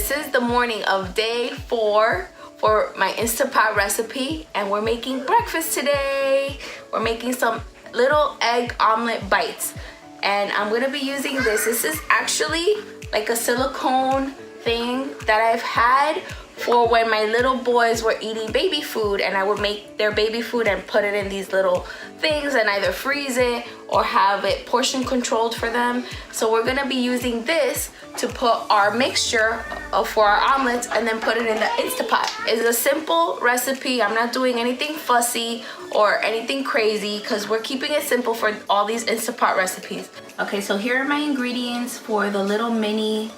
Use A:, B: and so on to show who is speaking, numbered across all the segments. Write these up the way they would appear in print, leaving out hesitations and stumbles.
A: This is the morning of day 4 for my Instapot recipe, and we're making breakfast today. We're making some little egg omelet bites, and I'm gonna be using this. This is actually like a silicone thing that I've had for when my little boys were eating baby food, and I would make their baby food and put it in these little things and either freeze it or have it portion controlled for them. So we're gonna be using this to put our mixture for our omelets and then put it in the Instapot. It's a simple recipe. I'm not doing anything fussy or anything crazy because we're keeping it simple for all these Instapot recipes. Okay, so here are my ingredients for the little mini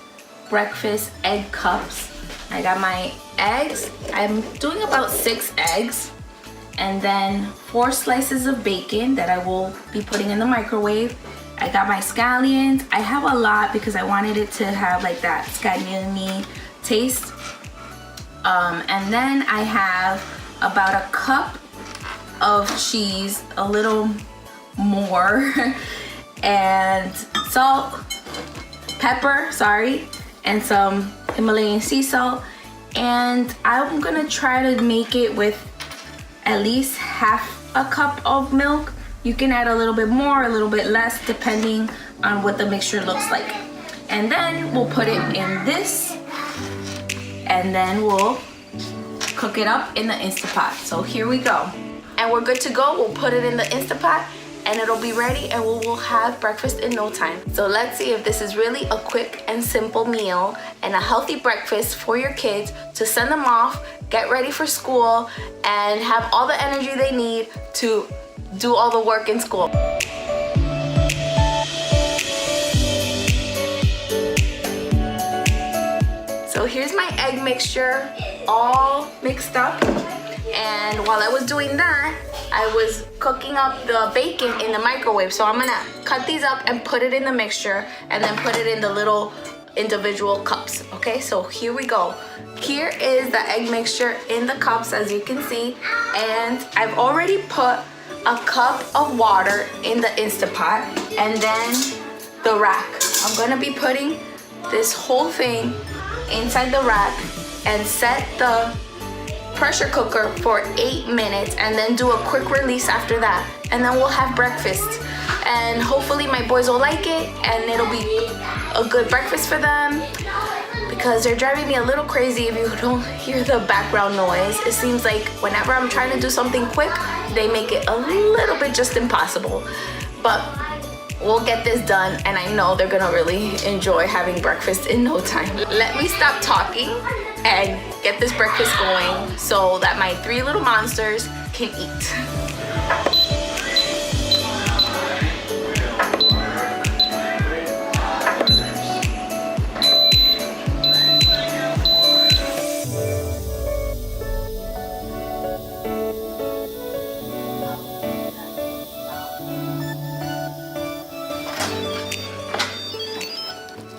A: breakfast egg cups. I got my eggs. I'm doing about 6 eggs, and then 4 slices of bacon that I will be putting in the microwave. I got my scallions. I have a lot because I wanted it to have like that scallion-y taste. And then I have about a cup of cheese, a little more, and salt, pepper, and some Himalayan sea salt. And I'm gonna try to make it with at least half a cup of milk. You can add a little bit more, a little bit less, depending on what the mixture looks like. And then we'll put it in this, and then we'll cook it up in the Instapot. So here we go. And we're good to go. We'll put it in the Instapot and it'll be ready, and we will have breakfast in no time. So let's see if this is really a quick and simple meal and a healthy breakfast for your kids to send them off, get ready for school, and have all the energy they need to do all the work in school. So here's my egg mixture all mixed up, and while I was doing that, I was cooking up the bacon in the microwave. So I'm gonna cut these up and put it in the mixture and then put it in the little individual cups. Okay, so here we go. Here is the egg mixture in the cups, as you can see, and I've already put a cup of water in the Instapot, and then the rack. I'm gonna be putting this whole thing inside the rack and set the pressure cooker for 8 minutes, and then do a quick release after that, and then we'll have breakfast. And hopefully my boys will like it, and it'll be a good breakfast for them, because they're driving me a little crazy if you don't hear the background noise. It seems like whenever I'm trying to do something quick, they make it a little bit just impossible. But we'll get this done, and I know they're gonna really enjoy having breakfast in no time. Let me stop talking and get this breakfast going so that my 3 little monsters can eat.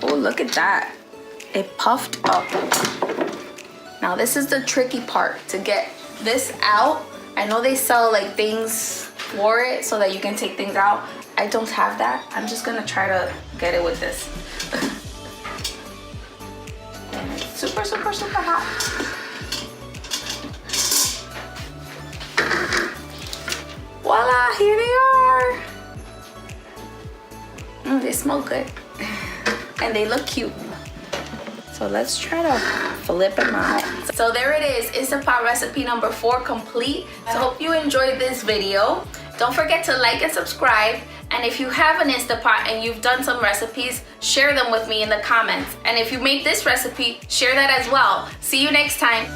A: Oh, look at that. It puffed up. Now this is the tricky part, to get this out. I know they sell like things for it so that you can take things out. I don't have that. I'm just gonna try to get it with this. And it's super, super, super hot. Voila, here they are. They smell good. And they look cute. So let's try to flip them out. So there it is, Instapot recipe number 4 complete. So I hope you enjoyed this video. Don't forget to like and subscribe. And if you have an Instapot and you've done some recipes, share them with me in the comments. And if you made this recipe, share that as well. See you next time.